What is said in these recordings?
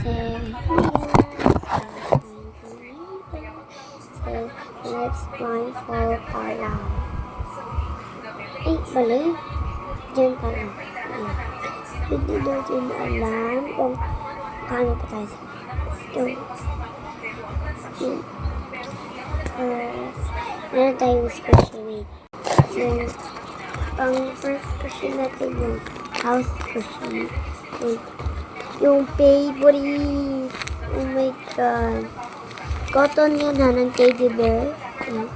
Let's find for pala. Ay, bali. Diyan pala. Hindi natin alam kung paano pa tayo. Let's go. Meron tayong squishy weight. So, pang first squishy natin yung house squishy. Yung favorite. Oh my god. Cotton yan ha, ng teddy bear. And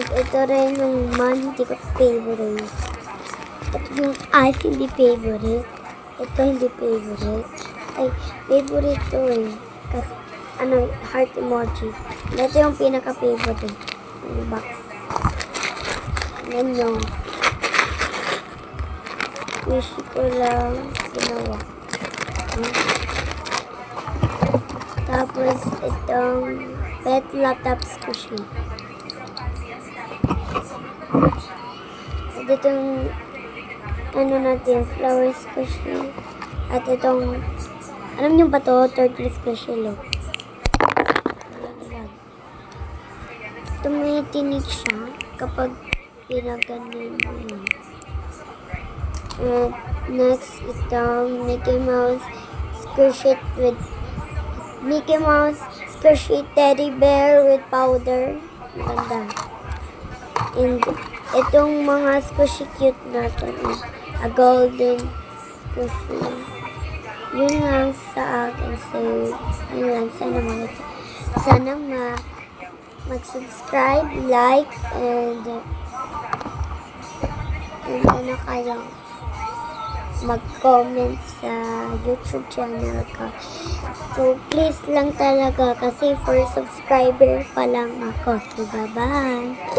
ito rin yung man, hindi ko favorite. Ito yung ice, hindi favorite. Ito hindi favorite. Ay, favorite to eh. Kasi, heart emoji. Ito yung pinaka-favorite. Yung box. Yan yung wish ko lang ginawa. Tapos, itong pet laptop squishy. At itong natin, flower squishy. At itong, alam niyo ba to? Turtle squishy look. Tumitinig siya kapag pinaganin mo yun. And next, itong Mickey Mouse squishy with Mickey Mouse squishy teddy bear with powder. Ganda. And itong mga squishy cute natin. A golden squishy. Yun lang sa akin. So, yun lang. Sana mag-subscribe, like, and kayo mag-comment sa YouTube channel ko. So, please lang talaga kasi for subscriber pa lang ako. So, bye-bye!